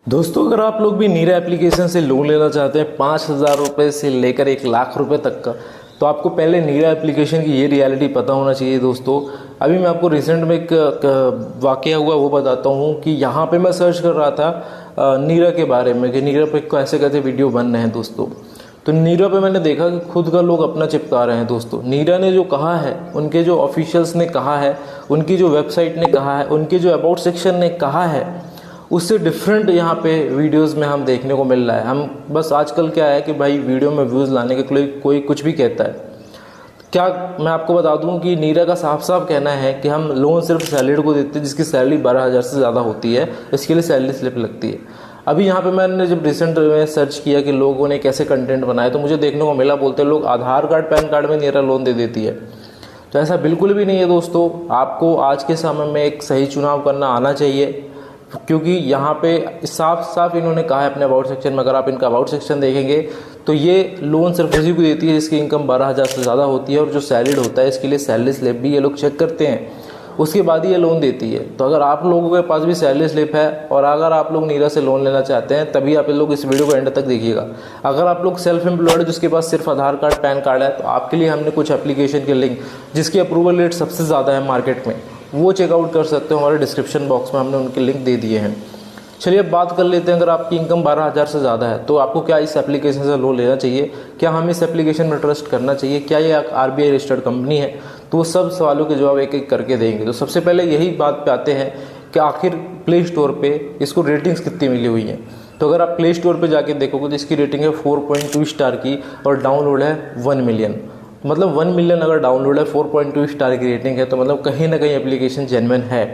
दोस्तों, अगर आप लोग भी नीरा एप्लीकेशन से लोन लेना चाहते हैं 5,000 रुपये से लेकर 1,00,000 रुपये तक का, तो आपको पहले नीरा एप्लीकेशन की ये रियलिटी पता होना चाहिए। दोस्तों, अभी मैं आपको रिसेंट में एक वाकया हुआ वो बताता हूँ कि यहाँ पे मैं सर्च कर रहा था नीरा के बारे में कि नीरा पे कैसे कैसे वीडियो बन रहे हैं। दोस्तों, तो नीरा पे मैंने देखा कि खुद का लोग अपना चिपका रहे हैं। दोस्तों, नीरा ने जो कहा है, उनके जो ऑफिशियल्स ने कहा है, उनकी जो वेबसाइट ने कहा है, उनके जो अबाउट सेक्शन ने कहा है, उससे डिफरेंट यहाँ पे वीडियोस में हम देखने को मिल रहा है। हम बस आजकल क्या है कि भाई वीडियो में व्यूज़ लाने के लिए कोई कुछ भी कहता है। क्या मैं आपको बता दूं कि नीरा का साफ साफ कहना है कि हम लोन सिर्फ सैलरी को देते हैं जिसकी सैलरी 12,000 से ज़्यादा होती है, इसके लिए सैलरी स्लिप लगती है। अभी यहाँ पे मैंने जब रिसेंट में सर्च किया कि लोगों ने कैसे कंटेंट बनाए, तो मुझे देखने को मिला, बोलते लोग आधार कार्ड पैन कार्ड में नीरा लोन दे देती है। तो ऐसा बिल्कुल भी नहीं है। दोस्तों, आपको आज के समय में एक सही चुनाव करना आना चाहिए, क्योंकि यहाँ पे साफ साफ इन्होंने कहा है अपने अबाउट सेक्शन में। अगर आप इनका अबाउट सेक्शन देखेंगे तो ये लोन सिर्फ उसी को देती है जिसकी इनकम 12,000 से ज़्यादा होती है, और जो सैलरीड होता है इसके लिए सैलरी स्लिप भी ये लोग चेक करते हैं, उसके बाद ही ये लोन देती है। तो अगर आप लोगों के पास भी सैलरी स्लिप है और अगर आप लोग नीरा से लोन लेना चाहते हैं, तभी आप लोग इस वीडियो को एंड तक देखिएगा। अगर आप लोग सेल्फ एम्प्लॉयड जिसके पास सिर्फ आधार कार्ड पैन कार्ड है, तो आपके लिए हमने कुछ एप्लीकेशन के लिंक जिसकी अप्रूवल रेट सबसे ज़्यादा है मार्केट में, वो चेकआउट कर सकते हो। हमारे डिस्क्रिप्शन बॉक्स में हमने उनके लिंक दे दिए हैं। चलिए अब बात कर लेते हैं, अगर आपकी इनकम 12,000 से ज़्यादा है तो आपको क्या इस एप्लीकेशन से लोन लेना चाहिए, क्या हमें इस एप्लीकेशन में ट्रस्ट करना चाहिए, क्या ये RBI रजिस्टर्ड कंपनी है? तो वो सब सवालों के जवाब एक एक करके देंगे। तो सबसे पहले यही बात पे आते हैं कि आखिर प्ले स्टोर पे इसको रेटिंग्स कितनी मिली हुई हैं। तो अगर आप प्ले स्टोर पर जाके देखोगे तो इसकी रेटिंग है 4.2 स्टार की और डाउनलोड है 1 मिलियन। मतलब 1 मिलियन अगर डाउनलोड है, 4.2 स्टार की रेटिंग है, तो मतलब कहीं ना कहीं एप्लीकेशन जेन्युइन है,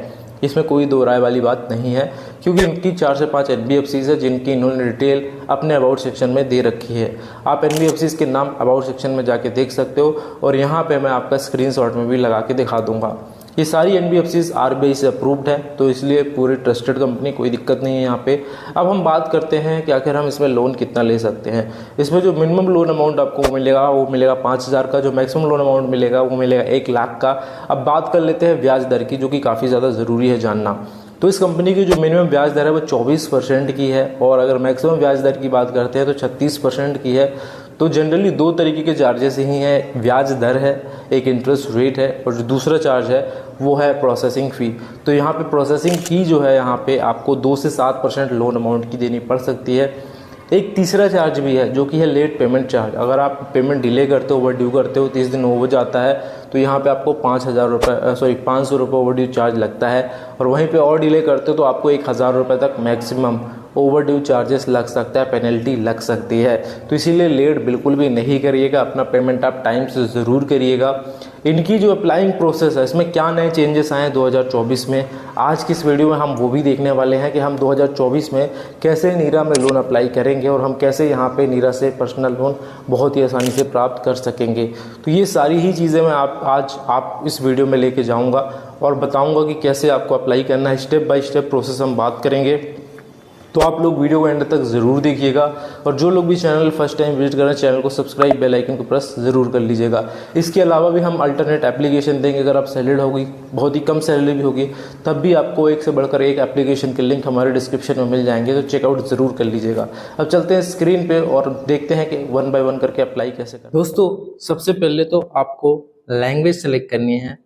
इसमें कोई दो राय वाली बात नहीं है। क्योंकि इनकी 4 से 5 NBFCs है जिनकी इन्होंने डिटेल अपने अबाउट सेक्शन में दे रखी है। आप NBFCs के नाम अबाउट सेक्शन में जाके देख सकते हो, और यहाँ पे मैं आपका स्क्रीनशॉट में भी लगा के दिखा दूंगा। ये सारी NBFCs RBI से अप्रूव्ड है, तो इसलिए पूरी ट्रस्टेड कंपनी, कोई दिक्कत नहीं है यहाँ पे। अब हम बात करते हैं कि आखिर हम इसमें लोन कितना ले सकते हैं। इसमें जो मिनिमम लोन अमाउंट आपको मिलेगा वो मिलेगा 5,000 का, जो मैक्सिमम लोन अमाउंट मिलेगा वो मिलेगा 1,00,000 का। अब बात कर लेते हैं ब्याज दर की, जो कि काफ़ी ज़्यादा ज़रूरी है जानना। तो इस कंपनी की जो मिनिमम ब्याज दर है वो 24% की है, और अगर मैक्सिमम ब्याज दर की बात करते हैं तो 36% की है। तो जनरली दो तरीके के चार्जेस ही हैं, ब्याज दर है, एक इंटरेस्ट रेट है, और जो दूसरा चार्ज है वो है प्रोसेसिंग फ़ी। तो यहाँ पे प्रोसेसिंग फ़ी जो है यहाँ पे आपको 2 से 7% लोन अमाउंट की देनी पड़ सकती है। एक तीसरा चार्ज भी है जो कि है लेट पेमेंट चार्ज। अगर आप पेमेंट डिले करते हो, ओवर ड्यू करते हो, 30 दिन हो जाता है, तो यहाँ पे आपको 500 रुपये ओवर ड्यू चार्ज लगता है। और वहीं पे और डिले करते हो तो आपको 1,000 रुपये तक मैक्सिमम ओवर ड्यू चार्जेस लग सकता है, पेनल्टी लग सकती है। तो इसीलिए लेट बिल्कुल भी नहीं करिएगा, अपना पेमेंट आप टाइम से ज़रूर करिएगा। इनकी जो अप्लाइंग प्रोसेस है, इसमें क्या नए चेंजेस आए हैं 2024 में, आज की इस वीडियो में हम वो भी देखने वाले हैं कि हम 2024 में कैसे नीरा में लोन अप्लाई करेंगे और हम कैसे यहाँ पे नीरा से पर्सनल लोन बहुत ही आसानी से प्राप्त कर सकेंगे। तो ये सारी ही चीज़ें मैं आप इस वीडियो में लेके जाऊँगा और बताऊँगा कि कैसे आपको अप्लाई करना है। स्टेप बाय स्टेप प्रोसेस हम बात करेंगे, तो आप लोग वीडियो को एंड तक ज़रूर देखिएगा। और जो लोग भी चैनल फर्स्ट टाइम विजिट कर रहे हैं, चैनल को सब्सक्राइब, बेल आइकन को प्रेस ज़रूर कर लीजिएगा। इसके अलावा भी हम अल्टरनेट एप्लीकेशन देंगे। अगर आप सैलरीड होगी, बहुत ही कम सैलरी भी होगी, तब भी आपको एक से बढ़कर एक एप्लीकेशन के लिंक हमारे डिस्क्रिप्शन में मिल जाएंगे, तो चेकआउट ज़रूर कर लीजिएगा। अब चलते हैं स्क्रीन पर और देखते हैं कि 1 बाय 1 करके अप्लाई कैसे करें। दोस्तों, सबसे पहले तो आपको लैंग्वेज सेलेक्ट करनी है,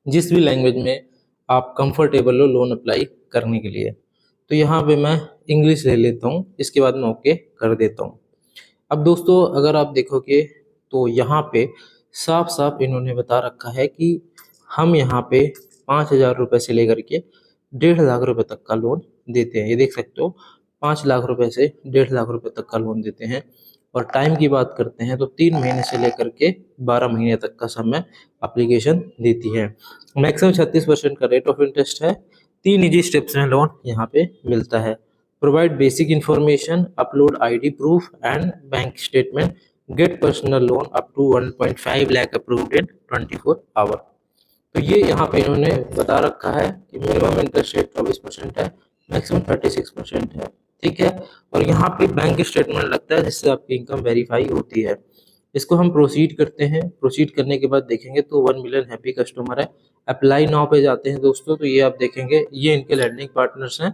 जिस भी लैंग्वेज में आप कंफर्टेबल हो लोन अप्लाई करने के लिए। तो यहाँ पे मैं इंग्लिश ले लेता हूँ, इसके बाद मैं ओके कर देता हूँ। अब दोस्तों, अगर आप देखोगे तो यहाँ पे साफ साफ इन्होंने बता रखा है कि हम यहाँ पे 5,000 रुपये से लेकर के 1,50,000 रुपये तक का लोन देते हैं। ये देख सकते हो, 5 लाख रुपए से 1,50,000 रुपये तक का लोन देते हैं। और टाइम की बात करते हैं तो 3 महीने से लेकर के 12 महीने तक का समय एप्लीकेशन देती है। मैक्सिमम 36% का रेट ऑफ इंटरेस्ट है। 3 इजी स्टेप्स में लोन यहाँ पे मिलता है। Provide basic information, upload ID proof and bank statement, get personal loan up to 1.5 lakh approved in 24 hour. तो ये यहाँ पे इन्होंने बता रखा है कि मिनिमम इंटरेस्ट रेट 24% है, मैक्सिमम 36% है, ठीक है। और यहाँ पे बैंक स्टेटमेंट लगता है जिससे आपकी इनकम वेरीफाई होती है। इसको हम प्रोसीड करते हैं। प्रोसीड करने के बाद देखेंगे तो 1 मिलियन हैप्पी कस्टमर है। अप्लाई नाउ पे जाते हैं दोस्तों, तो ये आप देखेंगे ये इनके लैंडिंग पार्टनर्स हैं।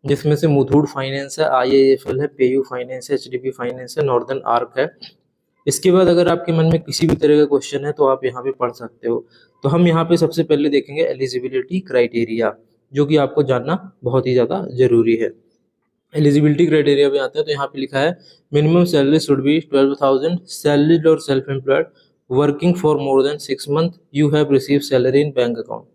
जिसमें से मुथूट फाइनेंस है, IIFL है, पेयू फाइनेंस है, HDB फाइनेंस है, नॉर्दर्न आर्क है। इसके बाद अगर आपके मन में किसी भी तरह का क्वेश्चन है तो आप यहाँ पे पढ़ सकते हो। तो हम यहाँ पे सबसे पहले देखेंगे एलिजिबिलिटी क्राइटेरिया, जो कि आपको जानना बहुत ही ज़्यादा जरूरी है। एलिजिबिलिटी क्राइटेरिया पे आते हैं तो यहाँ पे लिखा है minimum salary should be 12,000, salaried और self employed, working for more than 6 month, you have receive salary in bank account.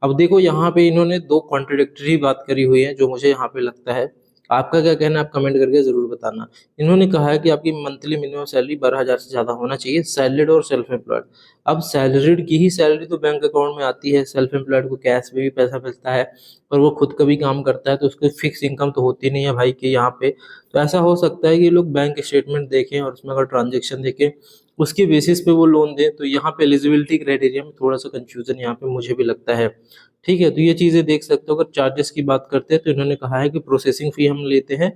अब देखो यहाँ पे इन्होंने दो कॉन्ट्रडिक्टरी बात करी हुई है, जो मुझे यहाँ पे लगता है। आपका क्या कहना है आप कमेंट करके जरूर बताना। इन्होंने कहा है कि आपकी मंथली मिनिमम सैलरी 12,000 से ज्यादा होना चाहिए, सैलरीड और सेल्फ एम्प्लॉयड। अब सैलरीड की ही सैलरी तो बैंक अकाउंट में आती है, सेल्फ एम्प्लॉयड को कैश में भी पैसा मिलता है और वो खुद का भी काम करता है, तो उसकी फिक्स इनकम तो होती नहीं है भाई कि यहाँ पे। तो ऐसा हो सकता है कि लोग बैंक स्टेटमेंट देखें और उसमें अगर ट्रांजेक्शन देखें उसके बेसिस पे वो लोन दें। तो यहाँ पे एलिजिबिलिटी क्राइटेरिया में थोड़ा सा कंफ्यूजन यहाँ पे मुझे भी लगता है। ठीक है, तो ये चीज़ें देख सकते हो। अगर चार्जेस की बात करते हैं तो इन्होंने कहा है कि प्रोसेसिंग फ़ी हम लेते हैं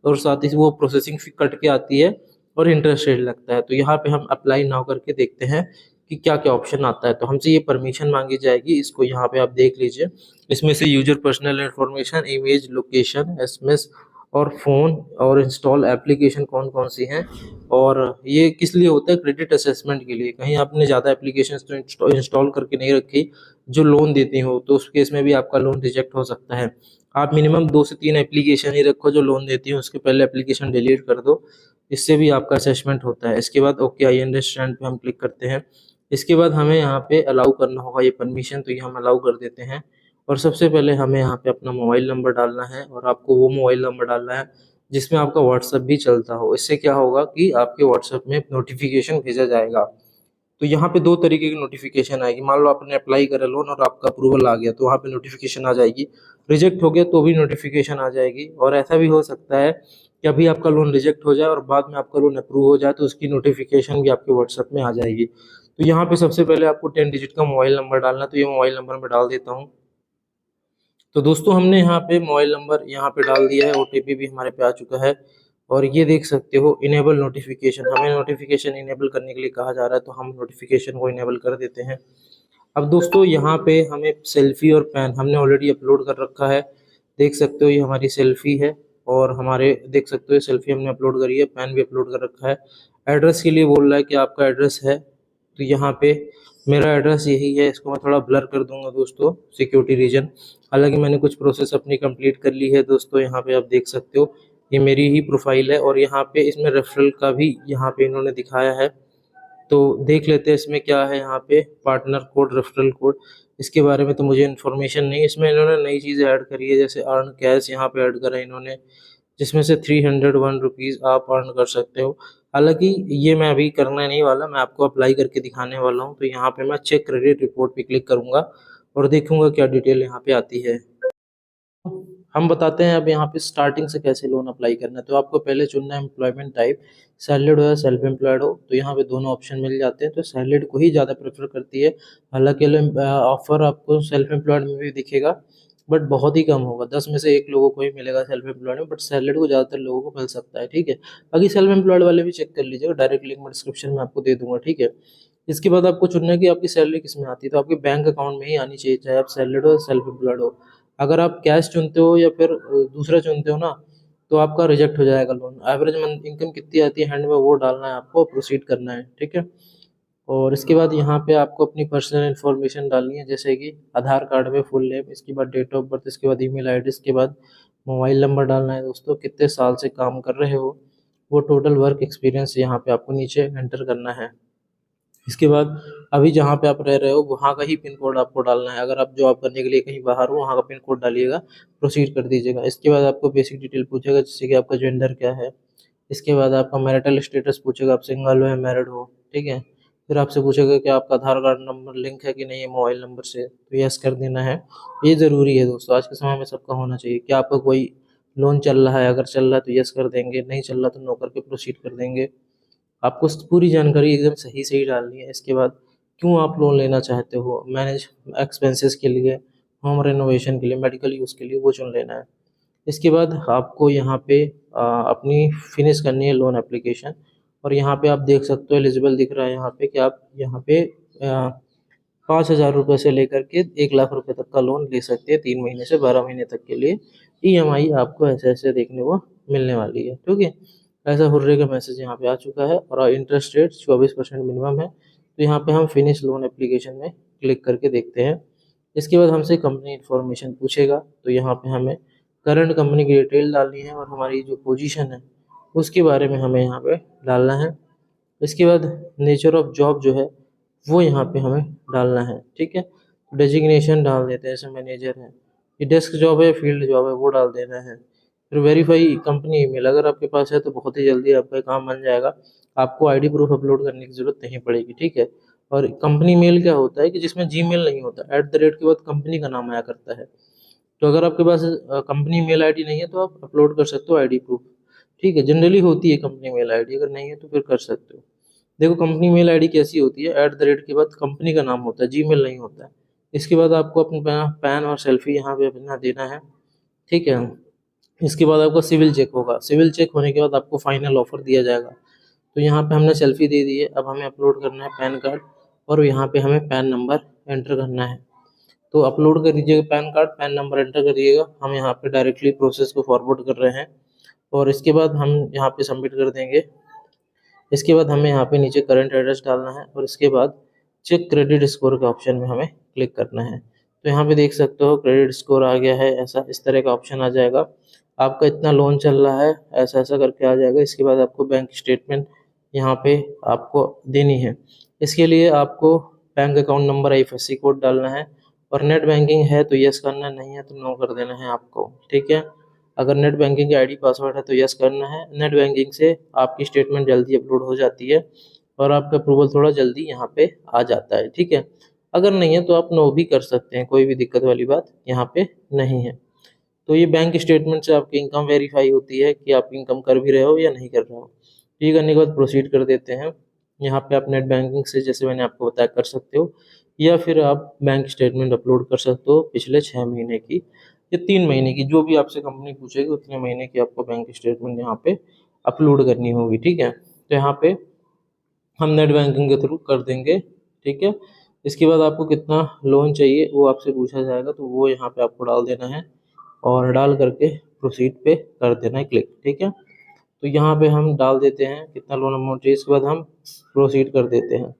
और साथ ही वो प्रोसेसिंग फ़ी कट के आती है और इंटरेस्ट रेट लगता है। तो यहाँ पे हम अप्लाई नाउ करके देखते हैं कि क्या क्या ऑप्शन आता है। तो हमसे ये परमिशन मांगी जाएगी, इसको यहाँ पे आप देख लीजिए। इसमें से user personal information, image, location, SMS और फ़ोन और इंस्टॉल एप्लीकेशन कौन कौन सी हैं, और ये किस लिए होता है, क्रेडिट असेसमेंट के लिए। कहीं आपने ज़्यादा एप्लीकेशंस तो इंस्टॉल करके नहीं रखी जो लोन देती हो, तो उस केस में भी आपका लोन रिजेक्ट हो सकता है। आप मिनिमम 2 से 3 एप्लीकेशन ही रखो जो लोन देती हो, उसके पहले एप्लीकेशन डिलीट कर दो, इससे भी आपका असेसमेंट होता है। इसके बाद ओके आई अंडरस्टैंड पे हम क्लिक करते हैं। इसके बाद हमें यहाँ पे अलाउ करना होगा ये परमिशन, तो ये हम अलाउ कर देते हैं। और सबसे पहले हमें यहाँ पे अपना मोबाइल नंबर डालना है और आपको वो मोबाइल नंबर डालना है जिसमें आपका व्हाट्सएप भी चलता हो। इससे क्या होगा कि आपके व्हाट्सएप में नोटिफिकेशन भेजा जाएगा। तो यहाँ पे 2 तरीके की नोटिफिकेशन आएगी। मान लो आपने अप्लाई करा लोन और आपका अप्रूवल आ गया तो वहाँ पे नोटिफिकेशन आ जाएगी, रिजेक्ट हो गया तो भी नोटिफिकेशन आ जाएगी। और ऐसा भी हो सकता है कि अभी आपका लोन रिजेक्ट हो जाए और बाद में आपका लोन अप्रूव हो जाए तो उसकी नोटिफिकेशन भी आपके व्हाट्सएप में आ जाएगी। तो यहाँ पे सबसे पहले आपको 10 डिजिट का मोबाइल नंबर डालना है, तो ये मोबाइल नंबर मैं डाल देता हूँ। तो दोस्तों हमने यहाँ पे मोबाइल नंबर यहाँ पे डाल दिया है, ओटीपी भी हमारे पे आ चुका है। और ये देख सकते हो इनेबल नोटिफिकेशन, हमें नोटिफिकेशन इनेबल करने के लिए कहा जा रहा है, तो हम नोटिफिकेशन को इनेबल कर देते हैं। अब दोस्तों यहाँ पे हमें सेल्फी और पैन हमने ऑलरेडी अपलोड कर रखा है, देख सकते हो ये हमारी सेल्फी है और हमारे देख सकते हो सेल्फी हमने अपलोड करी है, पैन भी अपलोड कर रखा है। एड्रेस के लिए बोल रहा है कि आपका एड्रेस है, तो यहाँ पे मेरा एड्रेस यही है। इसको मैं थोड़ा ब्लर कर दूंगा दोस्तों सिक्योरिटी रीजन। हालांकि मैंने कुछ प्रोसेस अपनी कंप्लीट कर ली है दोस्तों, यहाँ पे आप देख सकते हो ये मेरी ही प्रोफाइल है और यहाँ पे इसमें रेफरल का भी यहाँ पे इन्होंने दिखाया है। तो देख लेते हैं इसमें क्या है। यहाँ पे पार्टनर कोड, रेफरल कोड, इसके बारे में तो मुझे इन्फॉर्मेशन नहीं। इसमें इन्होंने नई चीज़ें ऐड करी है, जैसे अर्न कैश यहाँ पे ऐड करा है इन्होंने, जिसमें से 301 रुपीज़ आप अर्न कर सकते हो। हालांकि ये मैं अभी करना नहीं वाला, मैं आपको अप्लाई करके दिखाने वाला हूँ। तो यहाँ पे मैं चेक क्रेडिट रिपोर्ट पे क्लिक करूँगा और देखूंगा क्या डिटेल यहाँ पे आती है। हम बताते हैं अब यहाँ पे स्टार्टिंग से कैसे लोन अप्लाई करना है। तो आपको पहले चुनना है एम्प्लॉयमेंट टाइप, सैलरीड हो या सेल्फ एम्प्लॉयड हो। तो यहाँ पे दोनों ऑप्शन मिल जाते हैं, तो सैलरीड को ही ज़्यादा प्रेफर करती है। हालांकि ऑफर आपको सेल्फ एम्प्लॉयड में भी दिखेगा, बट बहुत ही कम होगा, 10 में से 1 लोगों को ही मिलेगा सेल्फ एम्प्लॉयड में, बट सैलरीड को ज़्यादातर लोगों को मिल सकता है। ठीक है, बाकी सेल्फ एम्प्लॉयड वाले भी चेक कर लीजिएगा, डायरेक्ट लिंक मैं डिस्क्रिप्शन में आपको दे दूंगा। ठीक है, इसके बाद आपको चुनना है कि आपकी सैलरी किस में आती है। तो आपके बैंक अकाउंट में ही आनी चाहिए, चाहे आप सैलरीड हो सेल्फ एम्प्लॉयड हो। अगर आप कैश चुनते हो या फिर दूसरा चुनते हो ना, तो आपका रिजेक्ट हो जाएगा लोन। एवरेज मंथ इनकम कितनी आती है हैंड में वो डालना है आपको, प्रोसीड करना है। ठीक है, और इसके बाद यहाँ पे आपको अपनी पर्सनल इन्फॉर्मेशन डालनी है, जैसे कि आधार कार्ड में फुल नेम, इसके बाद डेट ऑफ बर्थ, इसके बाद ईमेल आईडी, इसके बाद मोबाइल नंबर डालना है दोस्तों, कितने साल से काम कर रहे हो, वो टोटल वर्क एक्सपीरियंस यहाँ पे आपको नीचे एंटर करना है। इसके बाद अभी जहाँ पे आप रह रहे हो वहाँ का ही पिन कोड आपको डालना है। अगर आप जॉब करने के लिए कहीं बाहर हो वहाँ का पिन कोड डालिएगा, प्रोसीड कर दीजिएगा। इसके बाद आपको बेसिक डिटेल पूछेगा, जैसे कि आपका जेंडर क्या है। इसके बाद आपका मैरिटल स्टेटस पूछेगा, आप सिंगल हो या मैरिड हो। ठीक है, फिर आपसे पूछेगा कि आपका आधार कार्ड नंबर लिंक है कि नहीं है मोबाइल नंबर से, तो यस कर देना है। ये ज़रूरी है दोस्तों, आज के समय में सबका होना चाहिए। क्या आपका कोई लोन चल रहा है, अगर चल रहा है तो यस कर देंगे, नहीं चल रहा तो नो करके प्रोसीड कर देंगे। आपको पूरी जानकारी एकदम सही सही डालनी है। इसके बाद क्यों आप लोन लेना चाहते हो, मैनेज एक्सपेंसेस के लिए, होम रेनोवेशन के लिए, मेडिकल यूज़ के लिए, वो चुन लेना है। इसके बाद आपको यहाँ पे अपनी फिनिश करनी है लोन एप्लीकेशन। और यहाँ पे आप देख सकते हो एलिजिबल दिख रहा है यहाँ पे कि आप यहाँ पे 5,000 रुपये से लेकर के 1 लाख रुपए तक का लोन ले सकते हैं 3 महीने से 12 महीने तक के लिए। EMI आपको ऐसे ऐसे देखने को मिलने वाली है, ठीक है। ऐसा हुर्रे का मैसेज यहाँ पे आ चुका है और इंटरेस्ट रेट 24% मिनिमम है। तो यहाँ पे हम फिनिश लोन एप्लीकेशन में क्लिक करके देखते हैं। इसके बाद हमसे कंपनी इन्फॉर्मेशन पूछेगा, तो यहाँ पे हमें करंट कंपनी की डिटेल डालनी है और हमारी जो पोजीशन है उसके बारे में हमें यहाँ पे डालना है। इसके बाद नेचर ऑफ जॉब जो है वो यहाँ पे हमें डालना है, ठीक है। डेजिग्नेशन डाल देते हैं, जैसे मैनेजर है, ये डेस्क जॉब है, फील्ड जॉब है, वो डाल देना है। फिर वेरीफाई कंपनी ईमेल अगर आपके पास है तो बहुत ही जल्दी आपका काम बन जाएगा, आपको आईडी प्रूफ अपलोड करने की जरूरत नहीं पड़ेगी, ठीक है। और कंपनी मेल क्या होता है कि जिसमें जीमेल नहीं होता, @ के बाद कंपनी का नाम आया करता है। तो अगर आपके पास कंपनी मेल आईडी नहीं है तो आप अपलोड कर सकते हो आईडी प्रूफ, ठीक है। जनरली होती है कंपनी मेल आईडी, अगर नहीं है तो फिर कर सकते हो। देखो कंपनी मेल आईडी कैसी होती है, @ के बाद कंपनी का नाम होता है, जीमेल नहीं होता है। इसके बाद आपको अपना पैन और सेल्फी यहाँ पे अपना देना है, ठीक है। इसके बाद आपका सिविल चेक होगा, सिविल चेक होने के बाद आपको फाइनल ऑफर दिया जाएगा। तो यहाँ पे हमने सेल्फी दे दी है, अब हमें अपलोड करना है पैन कार्ड और यहाँ पे हमें पैन नंबर एंटर करना है। तो अपलोड कर दीजिएगा pan card, pan number enter करिएगा। हम यहाँ पे डायरेक्टली प्रोसेस को फॉरवर्ड कर रहे हैं और इसके बाद हम यहाँ पे सबमिट कर देंगे। इसके बाद हमें यहाँ पे नीचे करंट एड्रेस डालना है और इसके बाद चेक क्रेडिट स्कोर के ऑप्शन में हमें क्लिक करना है। तो यहाँ पे देख सकते हो क्रेडिट स्कोर आ गया है, ऐसा इस तरह का ऑप्शन आ जाएगा, आपका इतना लोन चल रहा है, ऐसा ऐसा करके आ जाएगा। इसके बाद आपको बैंक स्टेटमेंट यहाँ पे आपको देनी है। इसके लिए आपको bank account number IFSC code डालना है और नेट बैंकिंग है तो यस करना, नहीं है तो नो कर देना है आपको, ठीक है। अगर नेट बैंकिंग की आईडी पासवर्ड है तो यस करना है। नेट बैंकिंग से आपकी स्टेटमेंट जल्दी अपलोड हो जाती है और आपका अप्रूवल थोड़ा जल्दी यहाँ पे आ जाता है, ठीक है। अगर नहीं है तो आप नो भी कर सकते हैं, कोई भी दिक्कत वाली बात यहाँ पे नहीं है। तो ये बैंक स्टेटमेंट से आपकी इनकम वेरीफाई होती है कि आप इनकम कर भी रहे हो या नहीं कर रहे हो। ये करने के बाद प्रोसीड कर देते हैं। यहाँ पे आप नेट बैंकिंग से जैसे मैंने आपको बताया कर सकते हो, या फिर आप बैंक स्टेटमेंट अपलोड कर सकते हो पिछले 6 महीने की या 3 महीने की, जो भी आपसे कंपनी पूछेगी उतने महीने की आपको बैंक स्टेटमेंट यहाँ पे अपलोड करनी होगी, ठीक है। तो यहाँ पे हम नेट बैंकिंग के थ्रू कर देंगे, ठीक है। इसके बाद आपको कितना लोन चाहिए वो आपसे पूछा जाएगा, तो वो यहाँ पे आपको डाल देना है और डाल करके प्रोसीड पे कर देना है क्लिक, ठीक है। तो यहाँ पे हम डाल देते हैं कितना लोन अमाउंट चाहिए, इसके बाद हम प्रोसीड कर देते हैं।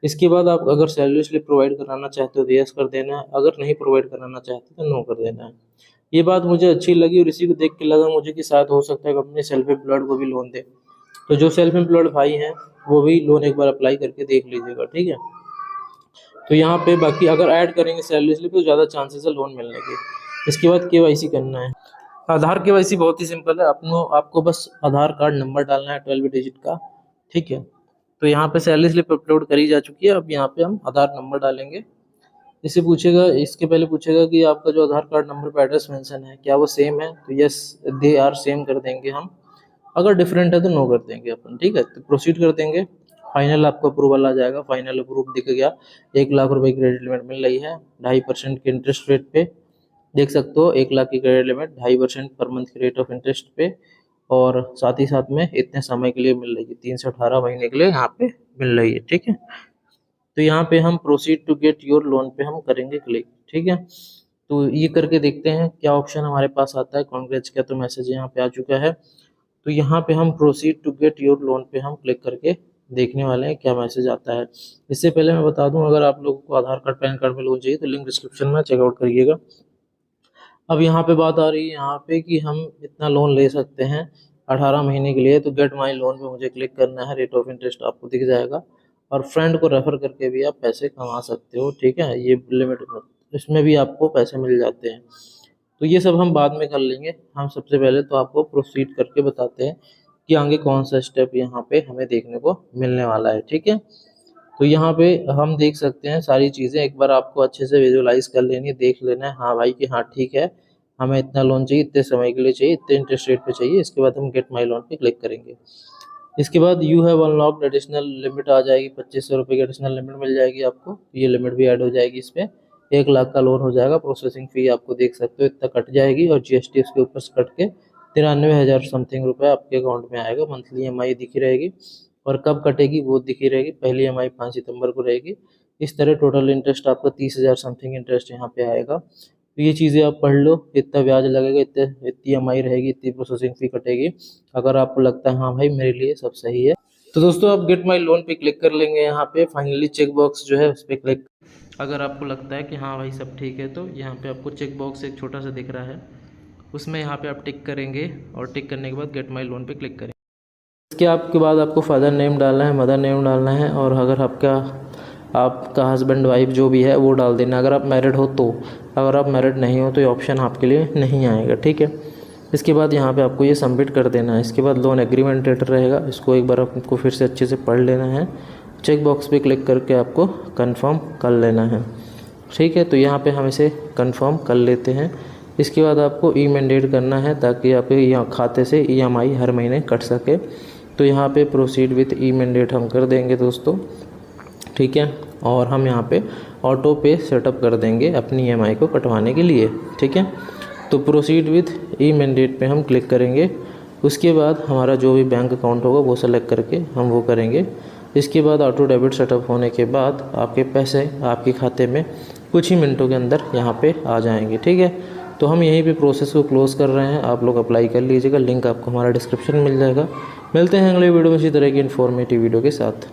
इसके बाद आप अगर सैलरी स्लिप प्रोवाइड कराना चाहते हो तो यस कर देना है, अगर नहीं प्रोवाइड कराना चाहते तो नो कर देना है। ये बात मुझे अच्छी लगी और इसी को देख के लगा मुझे कि शायद हो सकता है कंपनी सेल्फ एम्प्लॉयड को भी लोन दे। तो जो सेल्फ एम्प्लॉयड भाई हैं वो भी लोन एक बार अप्लाई करके देख लीजिएगा, ठीक है। तो यहाँ पे बाकी अगर ऐड करेंगे सैलरी स्लिप तो ज़्यादा चांसेस है लोन मिलने के। इसके बाद KYC करना है। आधार KYC बहुत ही सिंपल है, आपको बस आधार कार्ड नंबर डालना है 12 डिजिट का, ठीक है। तो यहाँ पे सैलरी स्लिप अपलोड करी जा चुकी है, अब यहाँ पे हम आधार नंबर डालेंगे। इससे पूछेगा, इसके पहले पूछेगा कि आपका जो आधार कार्ड नंबर पे एड्रेस मेंशन है क्या वो सेम है, तो यस दे आर सेम कर देंगे हम, अगर डिफरेंट है तो नो कर देंगे अपन, ठीक है। तो प्रोसीड कर देंगे, फाइनल आपको अप्रूवल आ जाएगा, फाइनल अप्रूव दिख गया। 1 लाख रुपए की क्रेडिट लिमिट मिल रही है 2.5% के इंटरेस्ट रेट पे, देख सकते हो 1 लाख की क्रेडिट लिमिट 2.5% पर मंथ की रेट ऑफ इंटरेस्ट पे, और साथ ही साथ में इतने समय के लिए मिल रही है, 3 से 18 महीने के लिए यहाँ पे मिल रही है, ठीक है। तो यहाँ पे हम proceed to get your loan पे हम करेंगे क्लिक, ठीक है। तो ये करके देखते हैं क्या ऑप्शन हमारे पास आता है। कांग्रेट्स का तो मैसेज यहाँ पे आ चुका है, तो यहाँ पे हम proceed to get your loan पे हम क्लिक करके देखने वाले हैं क्या मैसेज आता है। इससे पहले मैं बता दूं, अगर आप लोगों को आधार कार्ड पैन कार्ड में लोन चाहिए तो लिंक डिस्क्रिप्शन में चेकआउट करिएगा। अब यहाँ पे बात आ रही है यहाँ पे कि हम इतना लोन ले सकते हैं 18 महीने के लिए, तो गेट माई लोन पे मुझे क्लिक करना है, रेट ऑफ इंटरेस्ट आपको दिख जाएगा और फ्रेंड को रेफर करके भी आप पैसे कमा सकते हो, ठीक है। ये लिमिट इसमें भी आपको पैसे मिल जाते हैं। तो ये सब हम बाद में कर लेंगे, हम सबसे पहले तो आपको प्रोसीड करके बताते हैं कि आगे कौन सा स्टेप यहाँ पे हमें देखने को मिलने वाला है, ठीक है। तो यहाँ पे हम देख सकते हैं सारी चीज़ें, एक बार आपको अच्छे से विजुलाइज कर लेनी है, देख लेना है हाँ भाई कि हाँ ठीक है, हमें इतना लोन चाहिए, इतने समय के लिए चाहिए, इतने इंटरेस्ट रेट पे चाहिए। इसके बाद हम गेट माई लोन पे क्लिक करेंगे। इसके बाद you have unlocked additional limit आ जाएगी, 2500 रुपये की एडिशनल लिमिट मिल जाएगी आपको, ये लिमिट भी ऐड हो जाएगी इसमें। 1 लाख का लोन हो जाएगा, प्रोसेसिंग फ़ी आपको देख सकते हो इतना कट जाएगी और GST उसके ऊपर से कट के 93,000 समथिंग रुपये आपके अकाउंट में आएगा। मंथली EMI दिखी रहेगी और कब कटेगी वो दिखी रहेगी, पहली EMI 5 सितंबर को रहेगी, इस तरह टोटल इंटरेस्ट आपका 30,000 समथिंग इंटरेस्ट यहाँ पे आएगा। तो ये चीज़ें आप पढ़ लो, इतना ब्याज लगेगा, इतनी EMI रहेगी, इतनी प्रोसेसिंग फ़ी कटेगी। अगर आपको लगता है हाँ भाई मेरे लिए सब सही है, तो दोस्तों आप गेट माई लोन पे क्लिक कर लेंगे। यहाँ पे फाइनली चेक बॉक्स जो है उस पर क्लिक, अगर आपको लगता है कि हाँ भाई सब ठीक है, तो यहाँ पे आपको चेक बॉक्स एक छोटा सा दिख रहा है, उसमें यहाँ पे आप टिक करेंगे और टिक करने के बाद गेट माई लोन पे क्लिक करेंगे। इसके आपके बाद आपको फादर नेम डालना है, मदर नेम डालना है, और अगर आपका हस्बैंड वाइफ जो भी है वो डाल देना, अगर आप मैरिड हो तो। अगर आप मैरिड नहीं हो तो ये ऑप्शन आपके लिए नहीं आएगा, ठीक है। इसके बाद यहाँ पे आपको ये सबमिट कर देना है। इसके बाद लोन एग्रीमेंट लेटर रहेगा, इसको एक बार आपको फिर से अच्छे से पढ़ लेना है। चेक बॉक्स पे क्लिक करके आपको कंफर्म कर लेना है, ठीक है। तो यहाँ पे हम इसे कंफर्म कर लेते हैं। इसके बाद आपको ई मैंडेट करना है ताकि आपके यहाँ खाते से EMI हर महीने कट सके। तो यहाँ पे प्रोसीड विथ ई मैंडेट हम कर देंगे दोस्तों, ठीक है। और हम यहाँ पे ऑटो पे सेटअप कर देंगे अपनी EMI को कटवाने के लिए, ठीक है। तो प्रोसीड विथ ई मैंडेट पे हम क्लिक करेंगे। उसके बाद हमारा जो भी बैंक अकाउंट होगा वो सेलेक्ट करके हम वो करेंगे। इसके बाद ऑटो डेबिट सेटअप होने के बाद आपके पैसे आपके खाते में कुछ ही मिनटों के अंदर यहाँ पे आ जाएंगे, ठीक है। तो हम यहीं पे प्रोसेस को क्लोज़ कर रहे हैं, आप लोग अप्लाई कर लीजिएगा, लिंक आपको हमारा डिस्क्रिप्शन में मिल जाएगा। मिलते हैं अगले वीडियो में इसी तरह की इन्फॉर्मेटिव वीडियो के साथ।